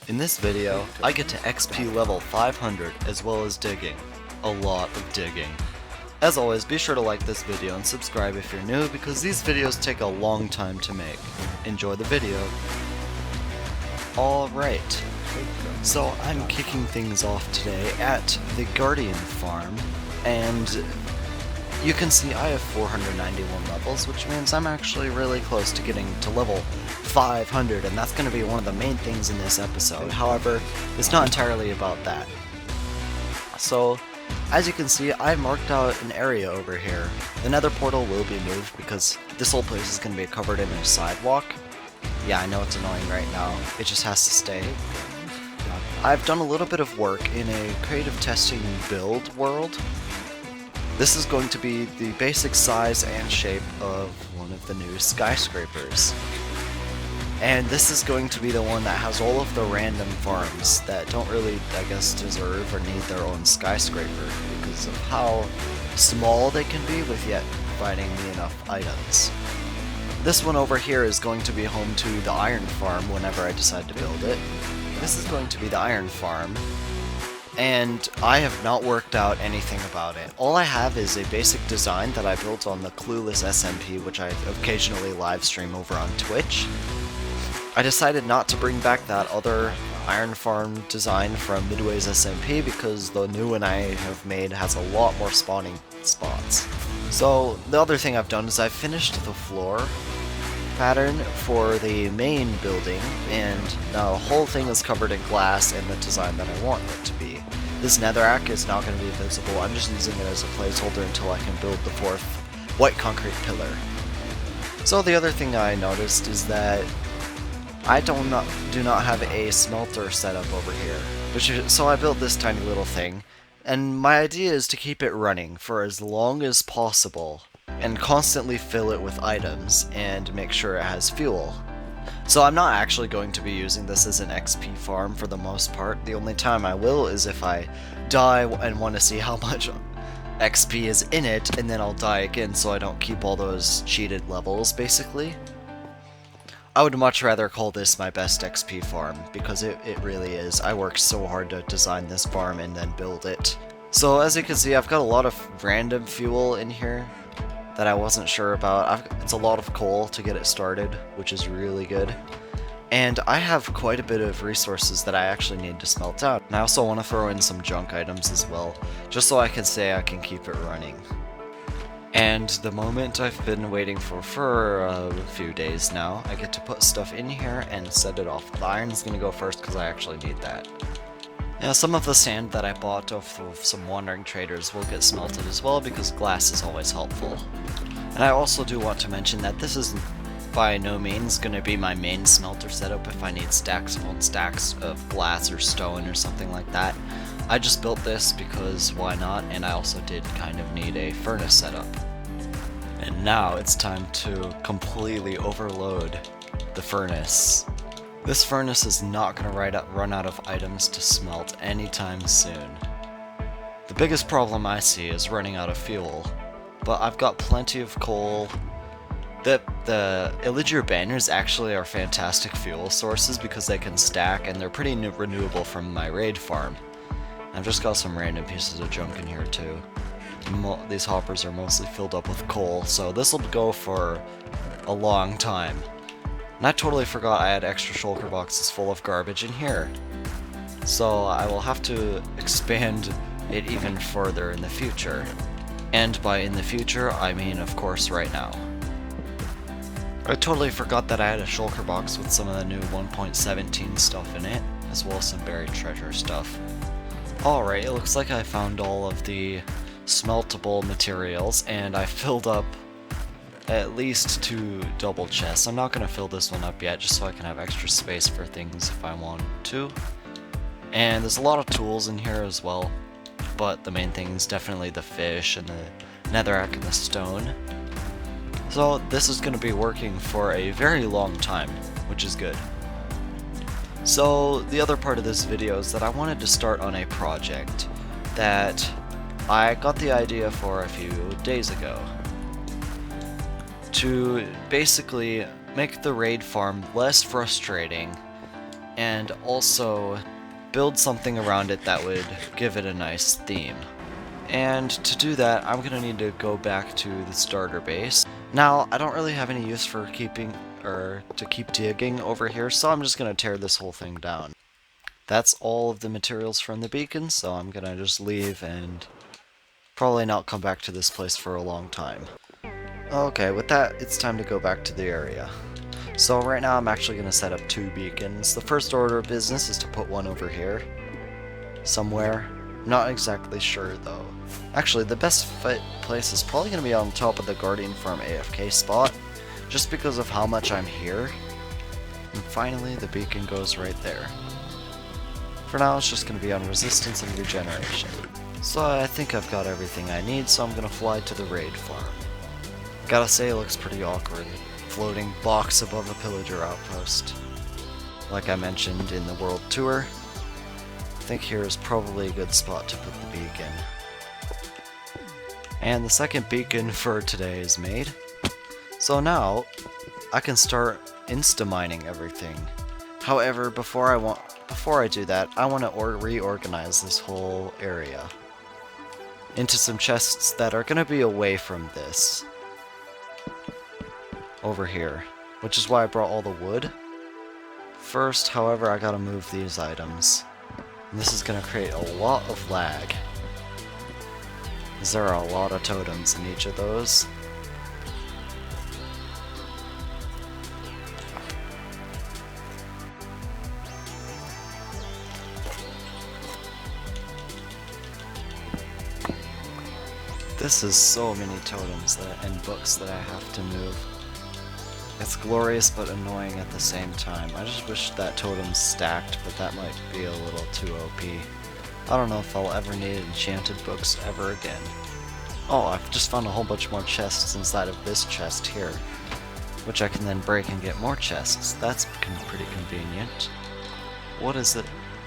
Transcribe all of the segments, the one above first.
In this video, I get to XP level 500 as well as digging. A lot of digging. As always, be sure to like this video and subscribe if you're new because these videos take a long time to make. Enjoy the video. Alright, so I'm kicking things off today at the Guardian farm, and you can see I have 491 levels, which means I'm actually really close to getting to level 500, and that's going to be one of the main things in this episode. However, it's not entirely about that. So, as you can see, I've marked out an area over here. The nether portal will be moved because this whole place is going to be covered in a sidewalk. Yeah, I know it's annoying right now. It just has to stay. I've done a little bit of work in a creative testing build world. This is going to be the basic size and shape of one of the new skyscrapers. And this is going to be the one that has all of the random farms that don't really, I guess, deserve or need their own skyscraper because of how small they can be with yet providing me enough items. This one over here is going to be home to the iron farm whenever I decide to build it. This is going to be the iron farm, and I have not worked out anything about it. All I have is a basic design that I built on the Clueless SMP, which I occasionally live stream over on Twitch. I decided not to bring back that other iron farm design from Midway's SMP because the new one I have made has a lot more spawning spots. So the other thing I've done is I've finished the floor pattern for the main building, and now the whole thing is covered in glass in the design that I want it to be. This netherrack is not going to be visible. I'm just using it as a placeholder until I can build the fourth white concrete pillar. So the other thing I noticed is that I do not have a smelter set up over here, so I built this tiny little thing, and my idea is to keep it running for as long as possible and constantly fill it with items and make sure it has fuel. So I'm not actually going to be using this as an XP farm for the most part. The only time I will is if I die and want to see how much XP is in it, and then I'll die again so I don't keep all those cheated levels, basically. I would much rather call this my best XP farm, because it really is. I worked so hard to design this farm and then build it. So as you can see, I've got a lot of random fuel in here that I wasn't sure about. It's a lot of coal to get it started, which is really good. And I have quite a bit of resources that I actually need to smelt out. And I also want to throw in some junk items as well, just so I can say I can keep it running. And the moment I've been waiting for a few days now, I get to put stuff in here and set it off. The iron's gonna go first because I actually need that. Yeah, some of the sand that I bought off of some wandering traders will get smelted as well because glass is always helpful. And I also do want to mention that this is by no means going to be my main smelter setup if I need stacks upon stacks of glass or stone or something like that. I just built this because why not, and I also did kind of need a furnace setup. And now it's time to completely overload the furnace. This furnace is not going to run out of items to smelt anytime soon. The biggest problem I see is running out of fuel, but I've got plenty of coal. The Illiger banners actually are fantastic fuel sources because they can stack and they're pretty renewable from my raid farm. I've just got some random pieces of junk in here too. These hoppers are mostly filled up with coal, so this will go for a long time. And I totally forgot I had extra shulker boxes full of garbage in here. So I will have to expand it even further in the future. And by in the future, I mean of course right now. I totally forgot that I had a shulker box with some of the new 1.17 stuff in it, as well as some buried treasure stuff. Alright, it looks like I found all of the smeltable materials, and I filled up at least 2 double chests. I'm not going to fill this one up yet, just so I can have extra space for things if I want to. And there's a lot of tools in here as well, but the main thing is definitely the fish and the netherrack and the stone. So this is going to be working for a very long time, which is good. So the other part of this video is that I wanted to start on a project that I got the idea for a few days ago. To basically make the raid farm less frustrating and also build something around it that would give it a nice theme. And to do that, I'm gonna need to go back to the starter base. Now, I don't really have any use for keep digging over here, so I'm just gonna tear this whole thing down. That's all of the materials from the beacon, so I'm gonna just leave and probably not come back to this place for a long time. Okay, with that, it's time to go back to the area. So right now I'm actually going to set up 2 beacons. The first order of business is to put one over here. Somewhere. Not exactly sure though. Actually, the best fit place is probably going to be on top of the Guardian Farm AFK spot, just because of how much I'm here. And finally, the beacon goes right there. For now, it's just going to be on resistance and regeneration. So I think I've got everything I need, so I'm going to fly to the raid farm. Gotta say, it looks pretty awkward, floating blocks above a pillager outpost. Like I mentioned in the world tour, I think here is probably a good spot to put the beacon. And the second beacon for today is made. So now, I can start insta-mining everything. However, before I do that, I want to reorganize this whole area into some chests that are going to be away from this. Over here, which is why I brought all the wood. First, however, I gotta move these items. And this is gonna create a lot of lag, as there are a lot of totems in each of those. This is so many totems and books that I have to move. It's glorious but annoying at the same time. I just wish that totem's stacked, but that might be a little too OP. I don't know if I'll ever need enchanted books ever again. Oh, I've just found a whole bunch more chests inside of this chest here, which I can then break and get more chests. That's pretty convenient. What is it?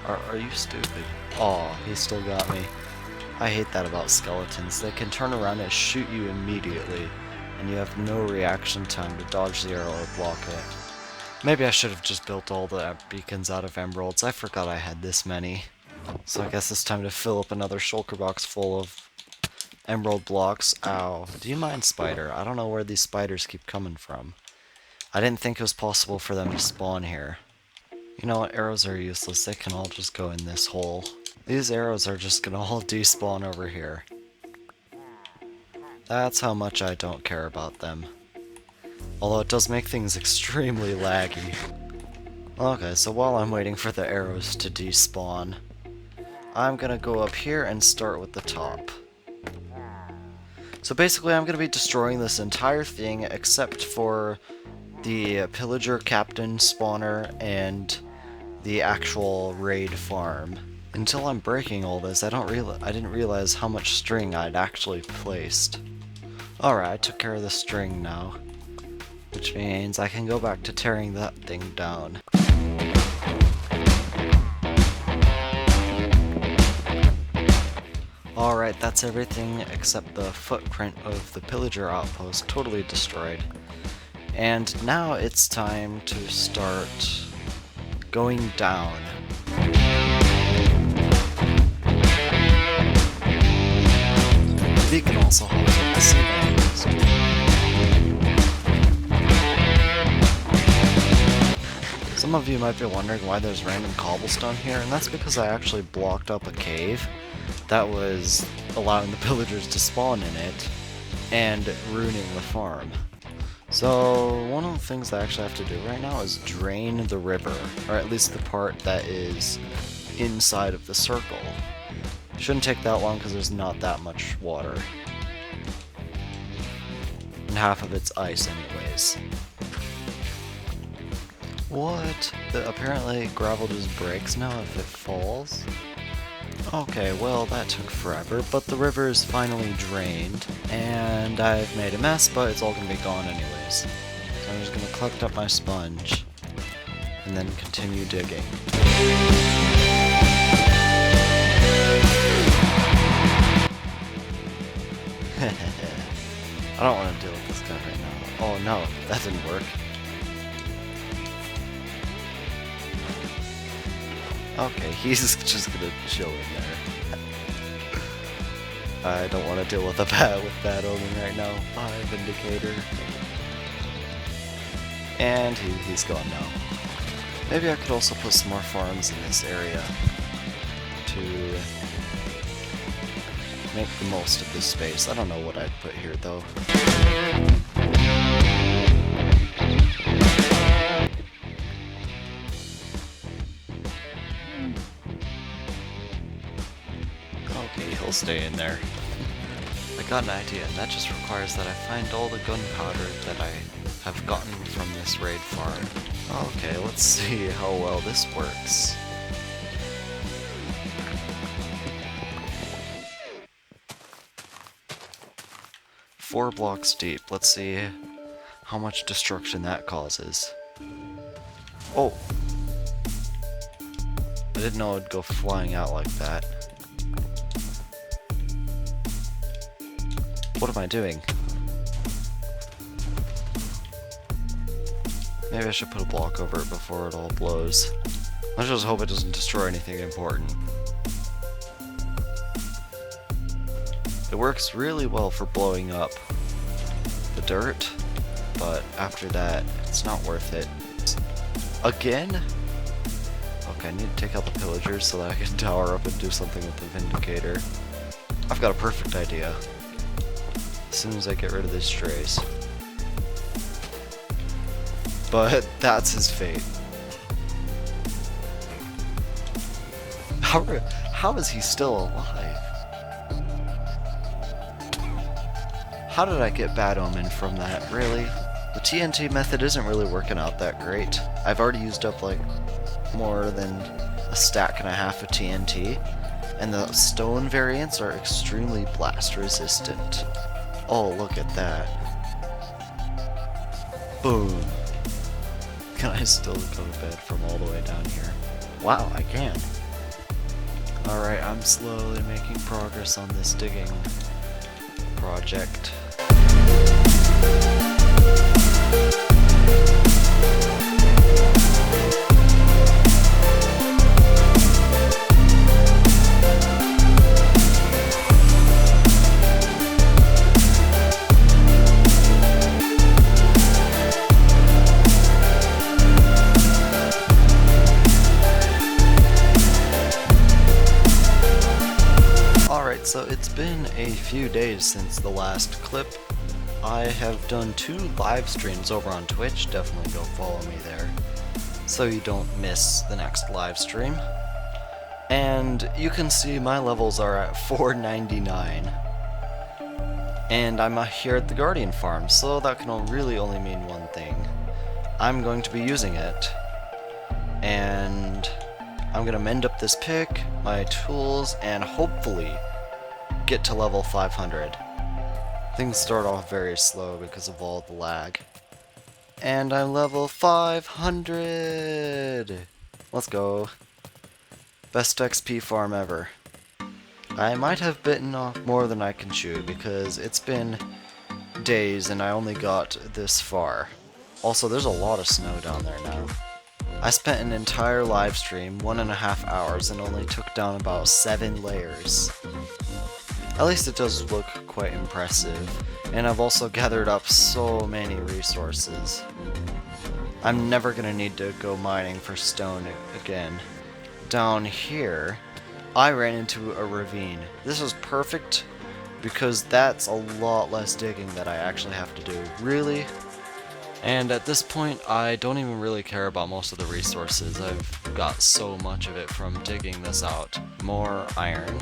Are you stupid? Aw, he still got me. I hate that about skeletons. They can turn around and shoot you immediately, and you have no reaction time to dodge the arrow or block it. Maybe I should have just built all the beacons out of emeralds. I forgot I had this many. So I guess it's time to fill up another shulker box full of emerald blocks. Ow. Do you mind, spider? I don't know where these spiders keep coming from. I didn't think it was possible for them to spawn here. You know what? Arrows are useless. They can all just go in this hole. These arrows are just gonna all despawn over here. That's how much I don't care about them. Although it does make things extremely laggy. Okay, so while I'm waiting for the arrows to despawn, I'm gonna go up here and start with the top. So basically I'm gonna be destroying this entire thing except for the pillager captain spawner and the actual raid farm. Until I'm breaking all this, I didn't realize how much string I'd actually placed. Alright, I took care of the string now, which means I can go back to tearing that thing down. Alright, that's everything except the footprint of the pillager outpost totally destroyed. And now it's time to start going down. The beacon also holds up the sea levels. Some of you might be wondering why there's random cobblestone here, and that's because I actually blocked up a cave that was allowing the pillagers to spawn in it and ruining the farm. So one of the things I actually have to do right now is drain the river, or at least the part that is inside of the circle. Shouldn't take that long because there's not that much water. And half of it's ice anyways. What? Apparently gravel just breaks now if it falls? Okay, well that took forever, but the river is finally drained, and I've made a mess, but it's all gonna be gone anyways. So I'm just gonna collect up my sponge, and then continue digging. I don't want to deal with this guy right now. Oh no, that didn't work. Okay, he's just gonna chill in there. I don't want to deal with bad omen right now. Bye, Vindicator. And he's gone now. Maybe I could also put some more farms in this area to make the most of this space. I don't know what I'd put here though. Okay, he'll stay in there. I got an idea, and that just requires that I find all the gunpowder that I have gotten from this raid farm. Okay, let's see how well this works. Four blocks deep. Let's see how much destruction that causes. Oh! I didn't know it'd go flying out like that. What am I doing? Maybe I should put a block over it before it all blows. Let's just hope it doesn't destroy anything important. It works really well for blowing up the dirt, but after that, it's not worth it. Again? Okay, I need to take out the pillagers so that I can tower up and do something with the Vindicator. I've got a perfect idea. As soon as I get rid of these strays. But that's his fate. How is he still alive? How did I get bad omen from that, really? The TNT method isn't really working out that great. I've already used up like more than a stack and a half of TNT, and the stone variants are extremely blast resistant. Oh, look at that. Boom. Can I still go to bed from all the way down here? Wow, I can. Alright, I'm slowly making progress on this digging project. So it's been a few days since the last clip. I have done 2 live streams over on Twitch, definitely go follow me there, so you don't miss the next live stream. And you can see my levels are at 499. And I'm here at the Guardian farm, so that can really only mean one thing. I'm going to be using it. And I'm going to mend up this pick, my tools, and hopefully get to level 500. Things start off very slow because of all the lag. And I'm level 500! Let's go. Best XP farm ever. I might have bitten off more than I can chew because it's been days and I only got this far. Also, there's a lot of snow down there now. I spent an entire live stream, 1.5 hours, and only took down about 7 layers. At least it does look quite impressive, and I've also gathered up so many resources. I'm never gonna need to go mining for stone again. Down here, I ran into a ravine. This is perfect because that's a lot less digging that I actually have to do. Really? And at this point, I don't even really care about most of the resources. I've got so much of it from digging this out. More iron.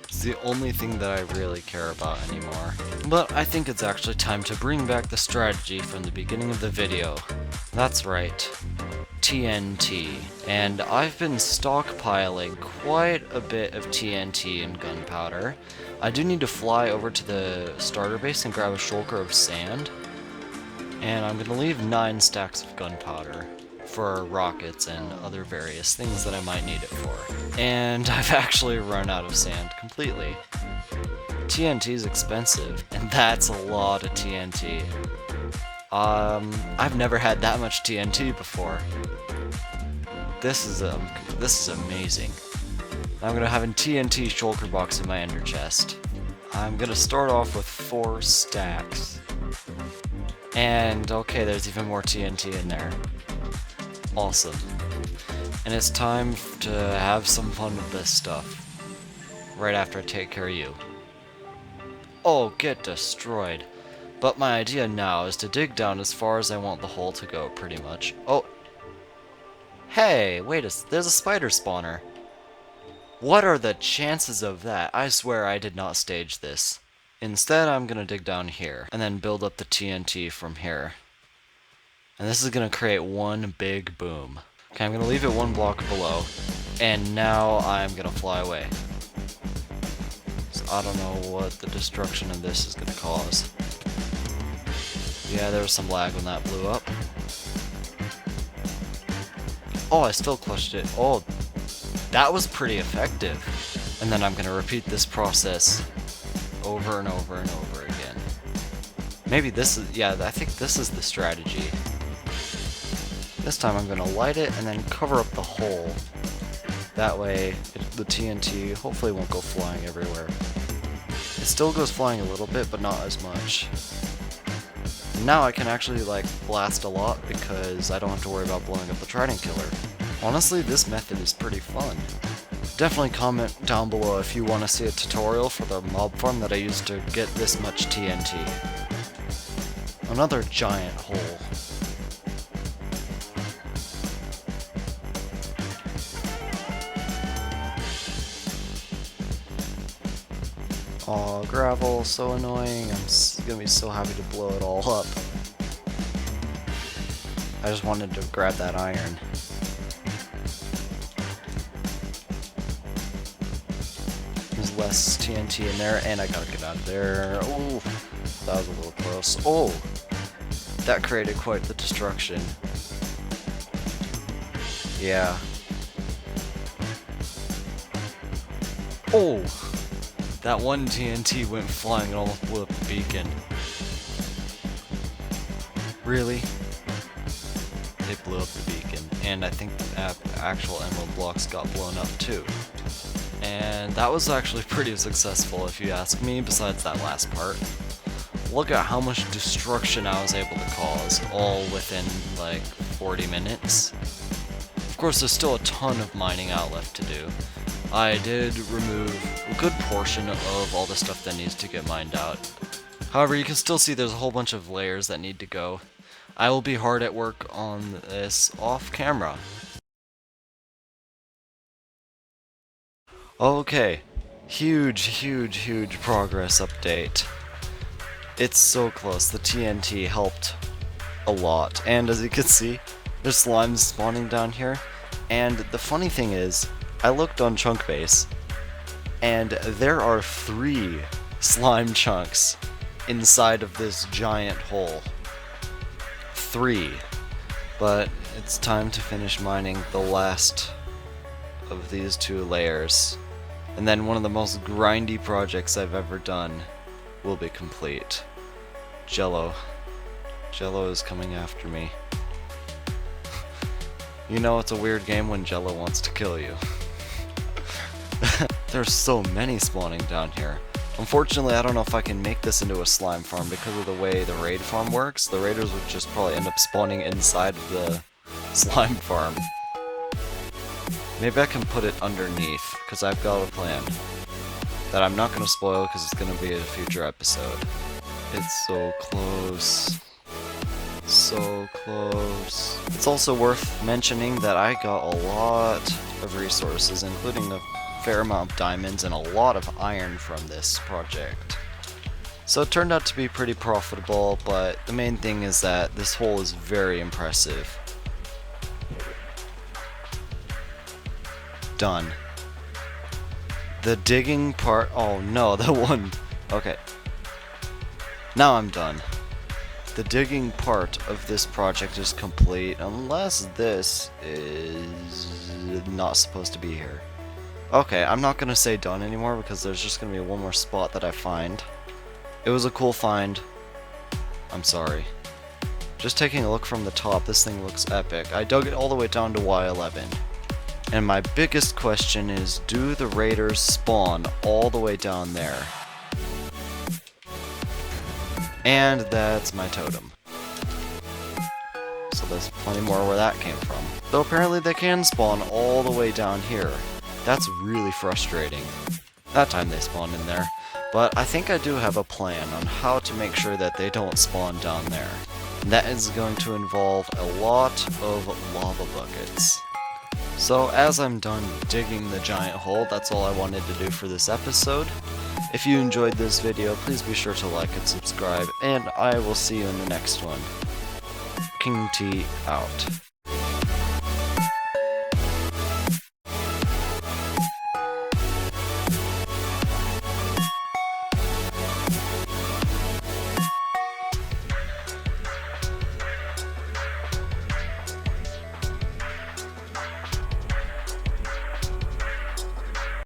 It's the only thing that I really care about anymore. But I think it's actually time to bring back the strategy from the beginning of the video. That's right. TNT. And I've been stockpiling quite a bit of TNT and gunpowder. I do need to fly over to the starter base and grab a shulker of sand. And I'm gonna leave 9 stacks of gunpowder for rockets and other various things that I might need it for. And I've actually run out of sand completely. TNT is expensive, and that's a lot of TNT. I've never had that much TNT before. this is amazing. I'm gonna have a TNT shulker box in my ender chest. I'm gonna start off with 4 stacks. And okay, there's even more TNT in there. Awesome. And it's time to have some fun with this stuff. Right after I take care of you. Oh, get destroyed. But my idea now is to dig down as far as I want the hole to go, pretty much. Oh. Hey, wait there's a spider spawner. What are the chances of that? I swear I did not stage this. Instead, I'm gonna dig down here, and then build up the TNT from here. And this is gonna create one big boom. Okay, I'm gonna leave it 1 block below, and now I'm gonna fly away. So I don't know what the destruction of this is gonna cause. Yeah, there was some lag when that blew up. Oh, I still clutched it. Oh, that was pretty effective. And then I'm gonna repeat this process over and over and over again. Maybe this is, yeah, I think this is the strategy. This time I'm gonna light it and then cover up the hole. That way, the TNT hopefully won't go flying everywhere. It still goes flying a little bit, but not as much. Now I can actually like blast a lot because I don't have to worry about blowing up the Trident Killer. Honestly, this method is pretty fun. Definitely comment down below if you want to see a tutorial for the mob farm that I used to get this much TNT. Another giant hole. Aw, gravel, so annoying. I'm gonna be so happy to blow it all up. I just wanted to grab that iron. There's less TNT in there, and I gotta get out of there. Oh, that was a little close. Oh, that created quite the destruction. Yeah. Oh! That one TNT went flying and almost blew up the beacon. Really? It blew up the beacon, and I think the actual emerald blocks got blown up too. And that was actually pretty successful if you ask me, besides that last part. Look at how much destruction I was able to cause, all within like 40 minutes. Of course, there's still a ton of mining out left to do. I did remove a good portion of all the stuff that needs to get mined out. However, you can still see there's a whole bunch of layers that need to go. I will be hard at work on this off camera. Okay, huge progress update. It's so close. The TNT helped a lot, and as you can see, there's slimes spawning down here. And the funny thing is, I looked on chunk base, and there are 3 slime chunks inside of this giant hole. 3. But it's time to finish mining the last of these 2 layers. And then one of the most grindy projects I've ever done will be complete. Jello. Jello is coming after me. You know it's a weird game when Jello wants to kill you. There's so many spawning down here. Unfortunately, I don't know if I can make this into a slime farm because of the way the raid farm works. The raiders would just probably end up spawning inside of the slime farm. Maybe I can put it underneath, because I've got a plan that I'm not going to spoil because it's going to be a future episode. It's so close. So close. It's also worth mentioning that I got a lot of resources, including a fair amount of diamonds and a lot of iron from this project. So it turned out to be pretty profitable, but the main thing is that this hole is very impressive. Done. The digging part, oh no, the one, okay. Now I'm done. The digging part of this project is complete, unless this is not supposed to be here. Okay, I'm not gonna say done anymore because there's just gonna be one more spot that I find. It was a cool find. I'm sorry. Just taking a look from the top, this thing looks epic. I dug it all the way down to Y11. And my biggest question is, do the raiders spawn all the way down there? And that's my totem. So there's plenty more where that came from. Though apparently they can spawn all the way down here. That's really frustrating. That time they spawned in there. But I think I do have a plan on how to make sure that they don't spawn down there. And that is going to involve a lot of lava buckets. So as I'm done digging the giant hole, that's all I wanted to do for this episode. If you enjoyed this video, please be sure to like and subscribe, and I will see you in the next one. KingT out.